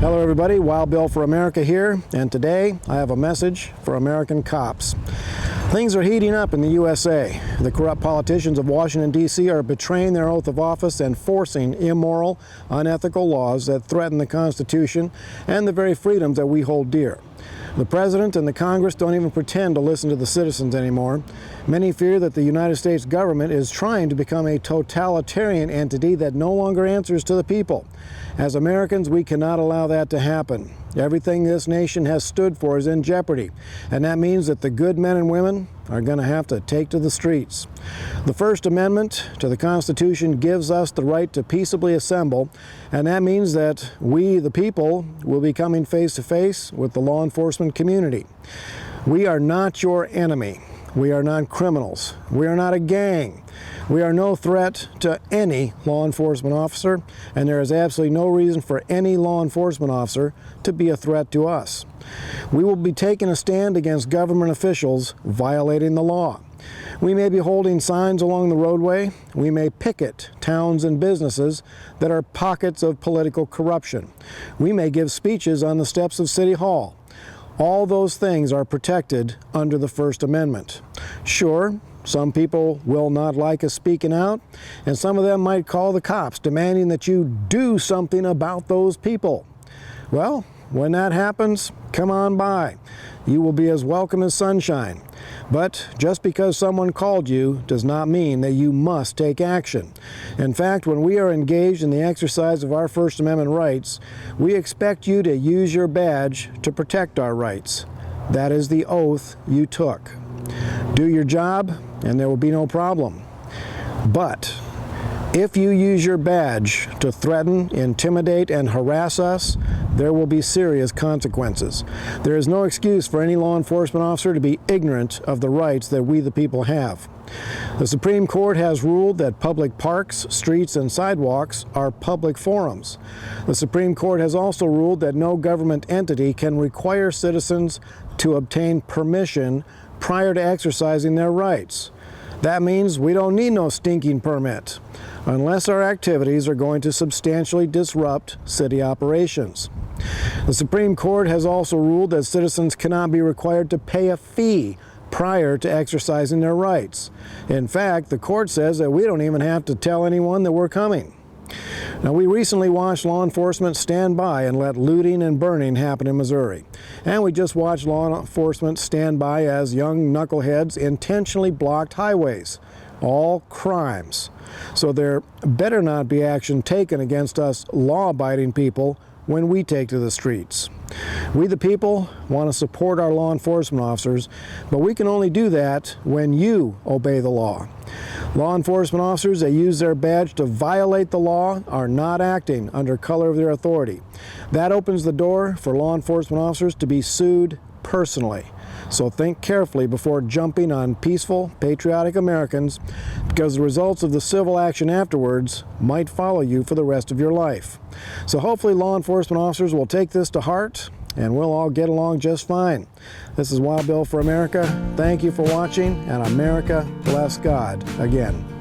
Hello everybody, Wild Bill for America here, and today I have a message for American cops. Things are heating up in the USA. The corrupt politicians of Washington, D.C. are betraying their oath of office and forcing immoral, unethical laws that threaten the Constitution and the very freedoms that we hold dear. The President and the Congress don't even pretend to listen to the citizens anymore. Many fear that the United States government is trying to become a totalitarian entity that no longer answers to the people. As Americans, we cannot allow that to happen. Everything this nation has stood for is in jeopardy, and that means that the good men and women are going to have to take to the streets. The First Amendment to the Constitution gives us the right to peaceably assemble, and that means that we, the people, will be coming face to face with the law enforcement community. We are not your enemy. We are not criminals. We are not a gang. We are no threat to any law enforcement officer, and there is absolutely no reason for any law enforcement officer to be a threat to us. We will be taking a stand against government officials violating the law. We may be holding signs along the roadway. We may picket towns and businesses that are pockets of political corruption. We may give speeches on the steps of City Hall. All those things are protected under the First Amendment. Sure, some people will not like us speaking out, and some of them might call the cops demanding that you do something about those people. Well, when that happens, come on by. You will be as welcome as sunshine. But just because someone called you does not mean that you must take action. In fact, when we are engaged in the exercise of our First Amendment rights, we expect you to use your badge to protect our rights. That is the oath you took. Do your job, and there will be no problem. But if you use your badge to threaten, intimidate, and harass us, there will be serious consequences. There is no excuse for any law enforcement officer to be ignorant of the rights that we the people have. The Supreme Court has ruled that public parks, streets, and sidewalks are public forums. The Supreme Court has also ruled that no government entity can require citizens to obtain permission prior to exercising their rights. That means we don't need no stinking permit, unless our activities are going to substantially disrupt city operations. The Supreme Court has also ruled that citizens cannot be required to pay a fee prior to exercising their rights. In fact, the court says that we don't even have to tell anyone that we're coming. Now, we recently watched law enforcement stand by and let looting and burning happen in Missouri. And we just watched law enforcement stand by as young knuckleheads intentionally blocked highways. All crimes. So there better not be action taken against us law-abiding people when we take to the streets. We the people want to support our law enforcement officers, but we can only do that when you obey the law. Law enforcement officers that use their badge to violate the law are not acting under color of their authority. That opens the door for law enforcement officers to be sued personally. So think carefully before jumping on peaceful, patriotic Americans, because the results of the civil action afterwards might follow you for the rest of your life. So hopefully law enforcement officers will take this to heart, and we'll all get along just fine. This is Wild Bill for America. Thank you for watching, and America bless God again.